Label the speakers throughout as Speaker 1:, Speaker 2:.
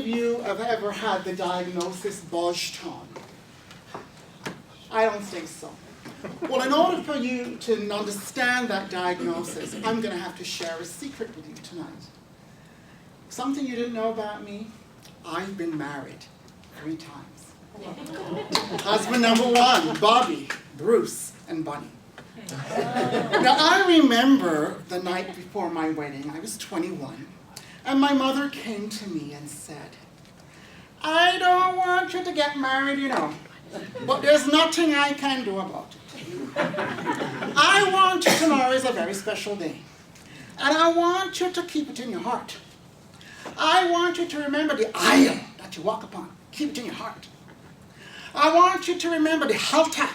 Speaker 1: of you have ever had the diagnosis Bojtun? I don't think so. Well, in order for you to understand that diagnosis, I'm going to have to share a secret with you tonight. Something you didn't know about me, I've been married 3 times. Husband number 1, Bobby, Bruce, and Bunny. Now, I remember the night before my wedding, I was 21, and my mother came to me and said, I don't want you to get married, you know, but there's nothing I can do about it. I want you to know it's a very special day, and I want you to keep it in your heart. I want you to remember the aisle that you walk upon. Keep it in your heart. I want you to remember the halter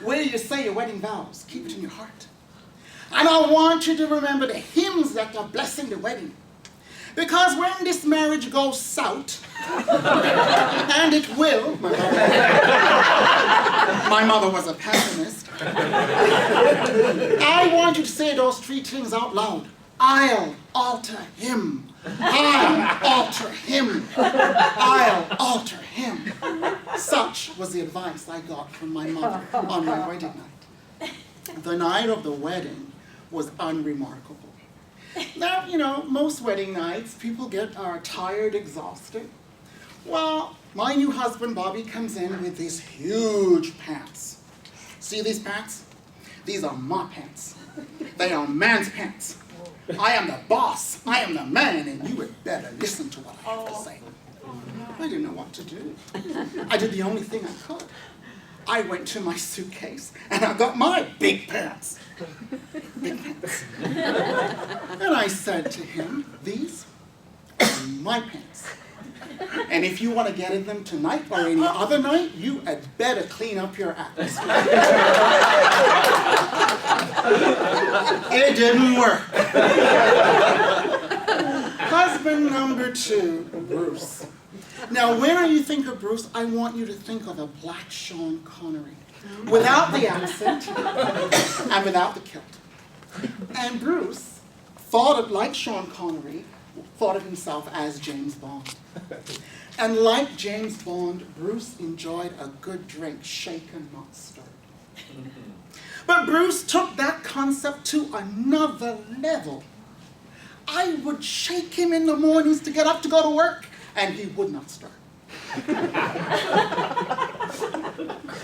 Speaker 1: where you say your wedding vows. Keep it in your heart. And I want you to remember the hymns that are blessing the wedding. Because when this marriage goes south, and it will, my mother was a pessimist, I want you to say those 3 things out loud. I'll alter him. I'll alter him. I'll alter him. Such was the advice I got from my mother on my wedding night. The night of the wedding was unremarkable. Now, you know, most wedding nights, people are tired, exhausted. Well, my new husband, Bobby, comes in with these huge pants. See these pants? These are my pants. They are man's pants. I am the boss. I am the man, and you had better listen to what I have to say. I didn't know what to do. I did the only thing I could. I went to my suitcase, and I got my big pants. Big pants. And I said to him, these are my pants. And if you want to get in them tonight or any other night, you had better clean up your act. It didn't work. Husband number 2, Bruce. Now, when you think of Bruce, I want you to think of a black Sean Connery. Without the accent and without the kilt. And Bruce thought of, like Sean Connery, thought of himself as James Bond. And like James Bond, Bruce enjoyed a good drink, shaken, not stirred. But Bruce took that concept to another level. I would shake him in the mornings to get up to go to work, and he would not stir.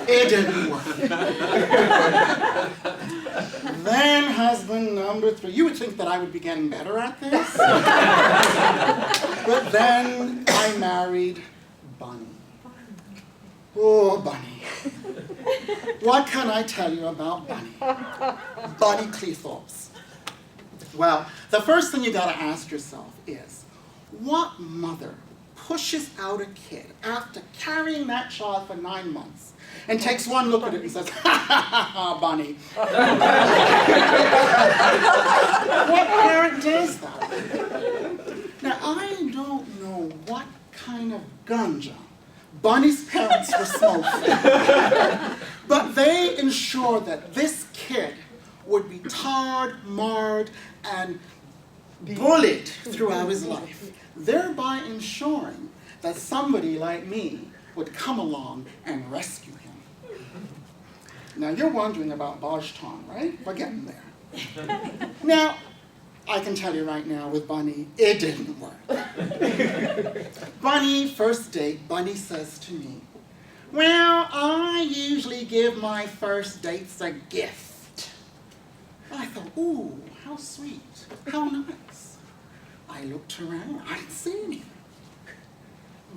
Speaker 1: It didn't work. Then husband number 3. You would think that I would be getting better at this. But then I married Bunny. Oh, Bunny. What can I tell you about Bunny? Bunny Cleethorpes. Well, the first thing you got to ask yourself is, what mother pushes out a kid after carrying that child for 9 months and takes one look at it and says, ha ha ha ha, Bunny. What parent does that? Now, I don't know what kind of ganja Bunny's parents were smoking, but they ensured that this kid would be tarred, marred, and bullied throughout his life, thereby ensuring that somebody like me would come along and rescue him. Now, you're wondering about Bojtun, right? We're getting there. Now, I can tell you right now with Bunny, it didn't work. Bunny, first date, Bunny says to me, well, I usually give my first dates a gift. I thought, ooh, how sweet, how nice. I looked around, I didn't see anything.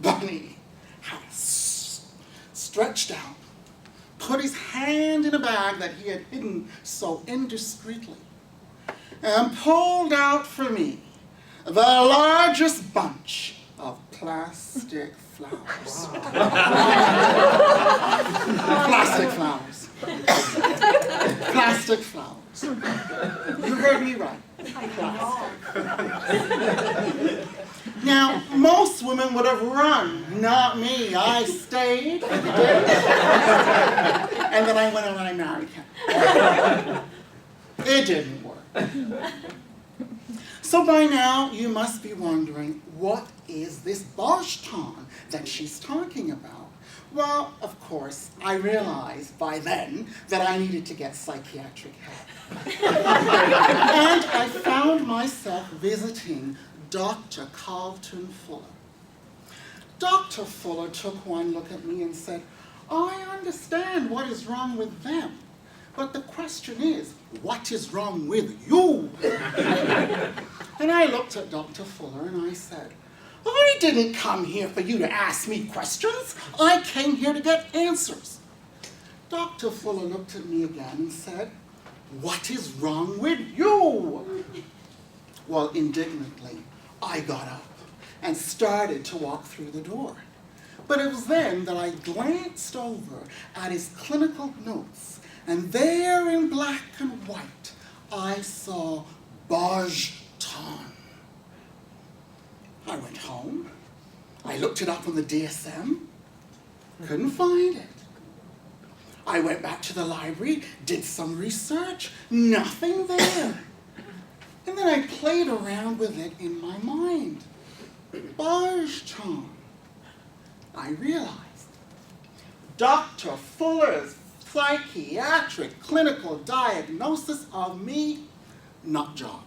Speaker 1: Bunny had stretched out, put his hand in a bag that he had hidden so indiscreetly, and pulled out for me the largest bunch of plastic flowers. Plastic flowers. Plastic flowers. You heard me right. Now, most women would have run, not me. I stayed, and then I went and I married him. It didn't work. So by now, you must be wondering, what is this Bojtun that she's talking about? Well, of course, I realized by then that I needed to get psychiatric help. And I found myself visiting Dr. Carlton Fuller. Dr. Fuller took one look at me and said, I understand what is wrong with them, but the question is, what is wrong with you? And I looked at Dr. Fuller and I said, I didn't come here for you to ask me questions. I came here to get answers. Dr. Fuller looked at me again and said, what is wrong with you? Well, indignantly, I got up and started to walk through the door. But it was then that I glanced over at his clinical notes, and there in black and white, I saw Bojtun. I went home, I looked it up on the DSM, couldn't find it. I went back to the library, did some research, nothing there. And then I played around with it in my mind. Bojtun. I realized Dr. Fuller's psychiatric clinical diagnosis of me, nut job.